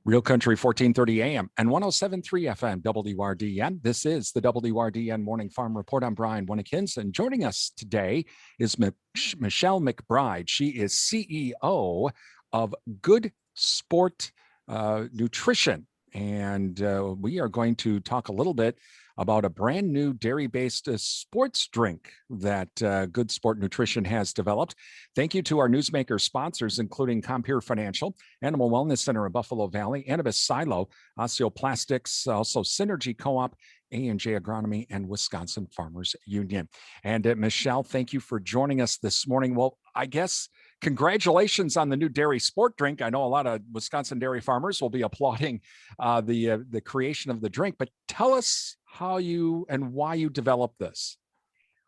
Real Country 1430 AM and 1073 FM WRDN. This is the WRDN Morning Farm Report. I'm Brian Winnekins, and joining us today is Michelle McBride. She is CEO of GoodSport Nutrition. And we are going to talk a little bit about a brand new dairy-based sports drink that GoodSport Nutrition has developed. Thank you to our newsmaker sponsors, including Compeer Financial, Animal Wellness Center in Buffalo Valley, Annabis Silo, Osteoplastics, also Synergy Co-op, A&J Agronomy, and Wisconsin Farmers Union. And Michelle, thank you for joining us this morning. Well, I guess congratulations on the new dairy sport drink. I know a lot of Wisconsin dairy farmers will be applauding the creation of the drink, but tell us how you and why you developed this.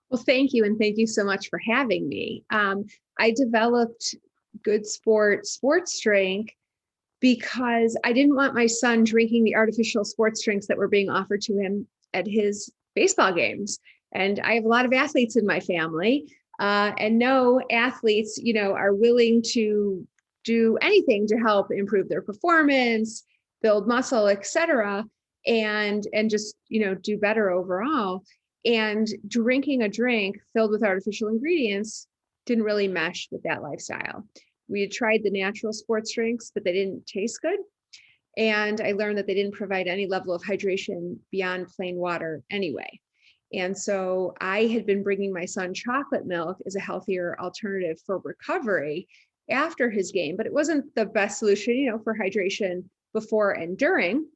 Well, thank you. And thank you so much for having me. I developed GoodSport sports drink because I didn't want my son drinking the artificial sports drinks that were being offered to him at his baseball games. And I have a lot of athletes in my family. And no athletes, are willing to do anything to help improve their performance, build muscle, et cetera, and just, do better overall. And drinking a drink filled with artificial ingredients didn't really mesh with that lifestyle. We had tried the natural sports drinks, but they didn't taste good. And I learned that they didn't provide any level of hydration beyond plain water anyway. And so I had been bringing my son chocolate milk as a healthier alternative for recovery after his game, but it wasn't the best solution, for hydration before and during,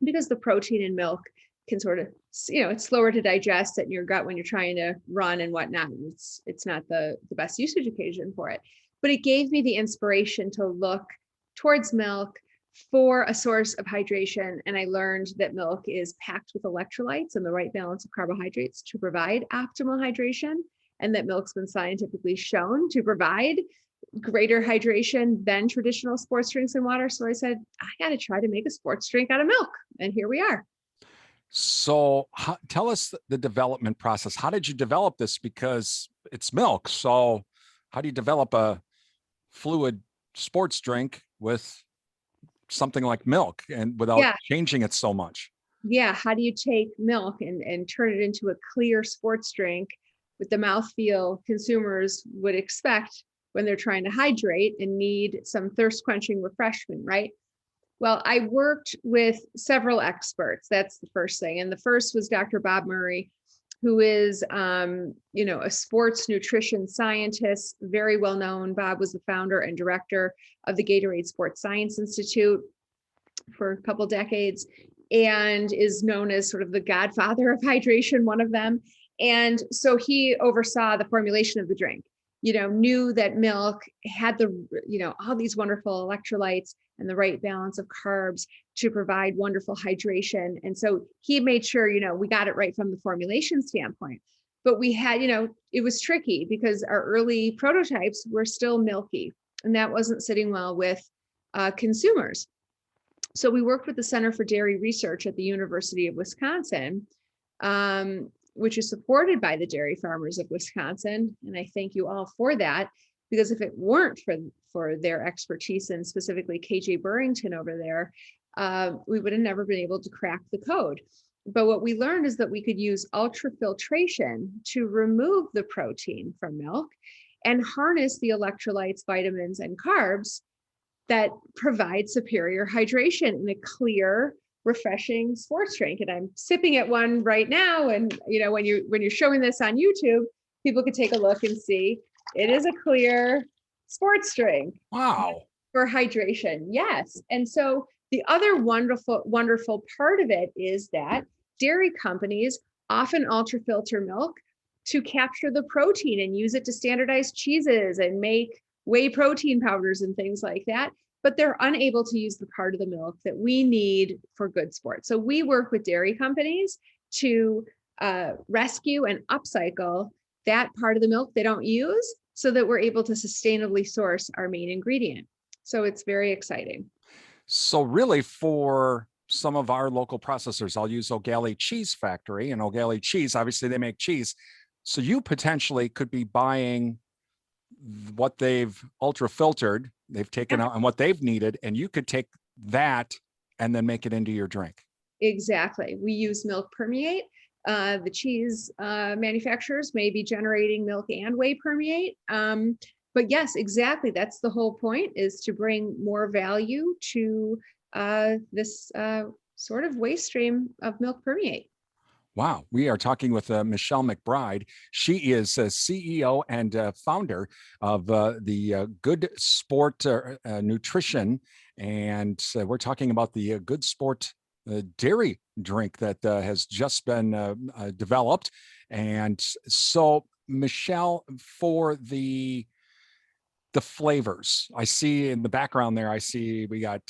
because the protein in milk can sort of, it's slower to digest in your gut when you're trying to run and whatnot. It's not the best usage occasion for it, but it gave me the inspiration to look towards milk for a source of hydration. And I learned that milk is packed with electrolytes and the right balance of carbohydrates to provide optimal hydration, and that milk's been scientifically shown to provide greater hydration than traditional sports drinks and water. So I said, I got to try to make a sports drink out of milk. And here we are. So tell us the development process. How did you develop this? Because it's milk. So how do you develop a fluid sports drink with something like milk and without changing it so much? Yeah. How do you take milk and turn it into a clear sports drink with the mouthfeel consumers would expect when they're trying to hydrate and need some thirst quenching refreshment, right? Well, I worked with several experts. That's the first thing. And the first was Dr. Bob Murray, who is, a sports nutrition scientist, very well known. Bob was the founder and director of the Gatorade Sports Science Institute for a couple decades, and is known as sort of the godfather of hydration, one of them. And so he oversaw the formulation of the drink, knew that milk had all these wonderful electrolytes and the right balance of carbs to provide wonderful hydration. And so he made sure, we got it right from the formulation standpoint. But we had, it was tricky because our early prototypes were still milky, and that wasn't sitting well with consumers. So we worked with the Center for Dairy Research at the University of Wisconsin, which is supported by the dairy farmers of Wisconsin. And I thank you all for that, because if it weren't for their expertise, and specifically KJ Burrington over there, we would have never been able to crack the code. But what we learned is that we could use ultrafiltration to remove the protein from milk and harness the electrolytes, vitamins, and carbs that provide superior hydration in a clear, refreshing sports drink. And I'm sipping at one right now. And when you're showing this on YouTube, people can take a look and see it is a clear sports drink. Wow. For hydration. Yes. And so the other wonderful part of it is that dairy companies often ultrafilter milk to capture the protein and use it to standardize cheeses and make whey protein powders and things like that. But they're unable to use the part of the milk that we need for GoodSport. So we work with dairy companies to rescue and upcycle that part of the milk they don't use, so that we're able to sustainably source our main ingredient. So it's very exciting. So really, for some of our local processors, I'll use O'Galley Cheese Factory, and O'Galley Cheese, obviously they make cheese. So you potentially could be buying what they've ultra filtered, they've taken out and what they've needed, and you could take that and then make it into your drink. Exactly. We use milk permeate. The cheese manufacturers may be generating milk and whey permeate. But yes, exactly. That's the whole point, is to bring more value to this sort of waste stream of milk permeate. Wow. We are talking with Michelle McBride. She is a CEO and founder of the GoodSport Nutrition. And we're talking about the GoodSport dairy drink that has just been developed. And so, Michelle, for the flavors, I see in the background there, I see we got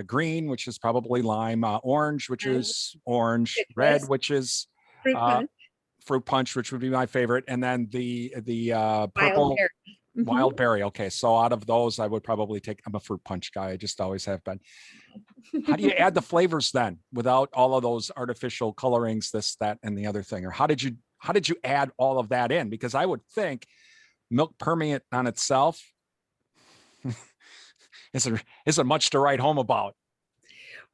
green, which is probably lime, orange, which is orange, red, which is Fruit uh, punch, fruit punch, which would be my favorite, and then the wild purple berry. Mhm. wild berry. Okay, so out of those, I would probably take. I'm a fruit punch guy. I just always have been. How do you add the flavors then without all of those artificial colorings, this, that, and the other thing? Or how did you add all of that in? Because I would think milk permeate on itself isn't much to write home about.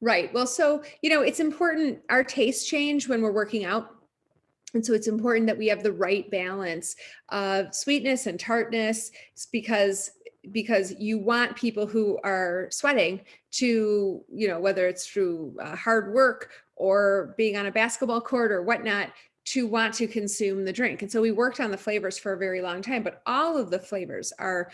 Right. Well, so, it's important, our tastes change when we're working out. And so it's important that we have the right balance of sweetness and tartness. It's because you want people who are sweating to, whether it's through hard work or being on a basketball court or whatnot, to want to consume the drink. And so we worked on the flavors for a very long time, but all of the flavors are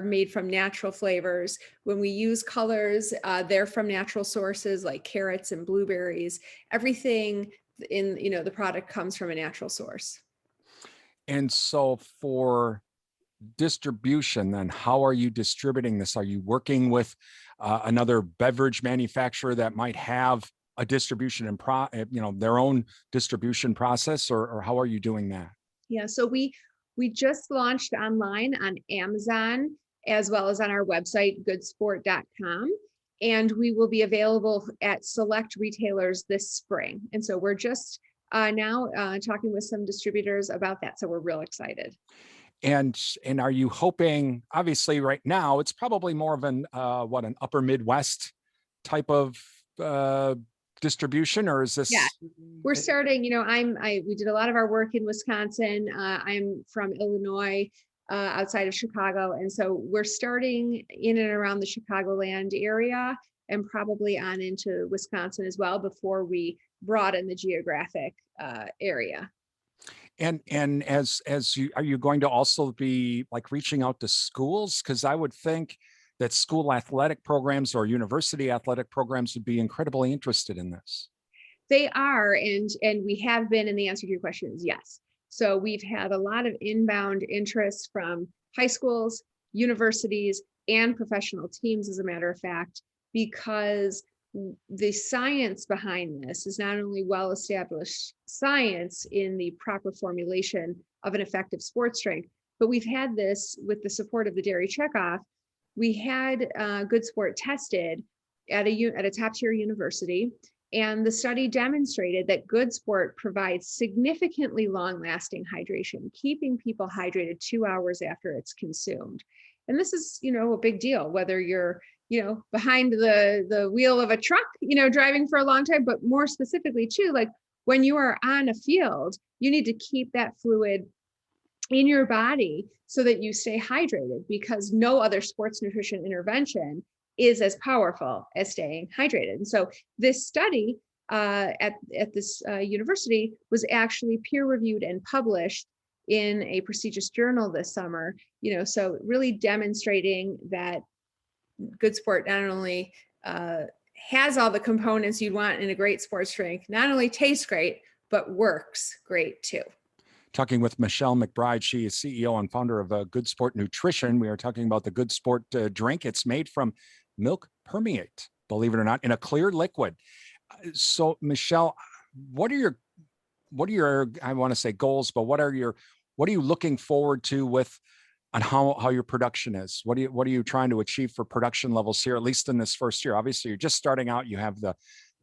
made from natural flavors. When we use colors, they're from natural sources like carrots and blueberries. Everything in the product comes from a natural source. And so for distribution, then how are you distributing this? Are you working with another beverage manufacturer that might have a distribution and their own distribution process, or how are you doing that? Yeah, so we just launched online on Amazon as well as on our website goodsport.com, and we will be available at select retailers this spring. And so we're just now talking with some distributors about that, so we're real excited. And are you hoping, obviously right now it's probably more of an upper Midwest type of distribution, or is this? Yeah, we're starting, we did a lot of our work in Wisconsin. I'm from Illinois, outside of Chicago. And so we're starting in and around the Chicagoland area and probably on into Wisconsin as well before we broaden the geographic area. And as you, are you going to also be like reaching out to schools? Because I would think that school athletic programs or university athletic programs would be incredibly interested in this. They are, and we have been, and the answer to your question is yes. So we've had a lot of inbound interest from high schools, universities, and professional teams, as a matter of fact, because the science behind this is not only well-established science in the proper formulation of an effective sports drink, but we've had this with the support of the Dairy Checkoff. We had GoodSport tested at a top-tier university, and the study demonstrated that GoodSport provides significantly long-lasting hydration, keeping people hydrated 2 hours after it's consumed. And this is, a big deal, whether you're, behind the wheel of a truck, driving for a long time, but more specifically too, like when you are on a field, you need to keep that fluid in your body so that you stay hydrated, because no other sports nutrition intervention is as powerful as staying hydrated. And so this study at this university was actually peer reviewed and published in a prestigious journal this summer, so really demonstrating that GoodSport not only has all the components you'd want in a great sports drink, not only tastes great, but works great too. Talking with Michelle McBride. She is CEO and founder of GoodSport Nutrition. We are talking about the GoodSport drink. It's made from milk permeate, believe it or not, in a clear liquid. So, Michelle, what are your I want to say goals, but what are you looking forward to with on how your production is? What are you trying to achieve for production levels here, at least in this first year? Obviously, you're just starting out. You have the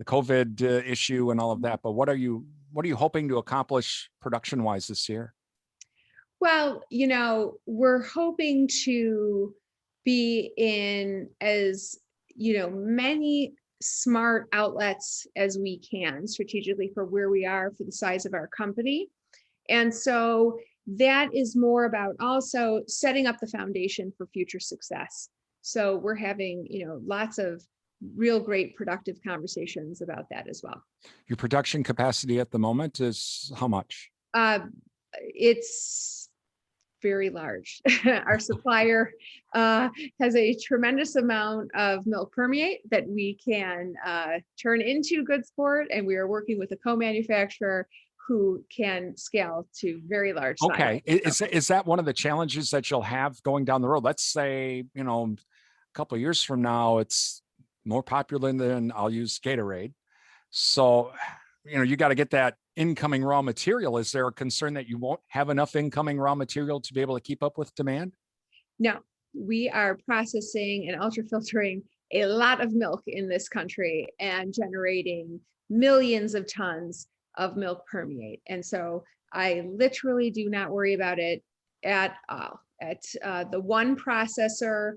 COVID issue and all of that, but what are you hoping to accomplish production wise this year? Well, we're hoping to be in as, many smart outlets as we can strategically for where we are for the size of our company. And so that is more about also setting up the foundation for future success. So we're having, lots of real great productive conversations about that as well. Your production capacity at the moment is how much? It's very large. Our supplier has a tremendous amount of milk permeate that we can turn into GoodSport, and we are working with a co-manufacturer who can scale to very large size. Okay. Is that one of the challenges that you'll have going down the road? Let's say, a couple of years from now, it's more popular than, I'll use Gatorade. So, you got to get that incoming raw material. Is there a concern that you won't have enough incoming raw material to be able to keep up with demand? No, we are processing and ultrafiltering a lot of milk in this country and generating millions of tons of milk permeate. And so I literally do not worry about it at all. At the one processor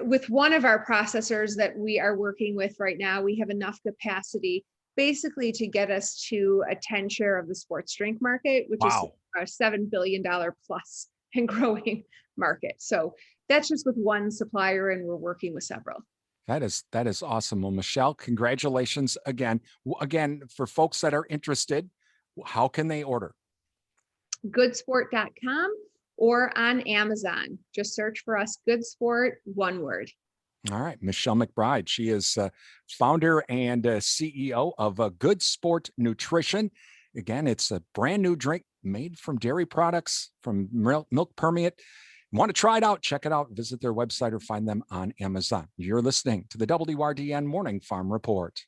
with one of our processors that we are working with right now, we have enough capacity basically to get us to a 10 share of the sports drink market, which is a $7 billion plus and growing market. So that's just with one supplier, and we're working with several. That is awesome. Well, Michelle, congratulations again. Again, for folks that are interested, how can they order? Goodsport.com or on Amazon. Just search for us, GoodSport, one word. All right. Michelle McBride. She is founder and CEO of GoodSport Nutrition. Again, it's a brand new drink made from dairy products, from milk permeate. Want to try it out? Check it out. Visit their website or find them on Amazon. You're listening to the WRDN Morning Farm Report.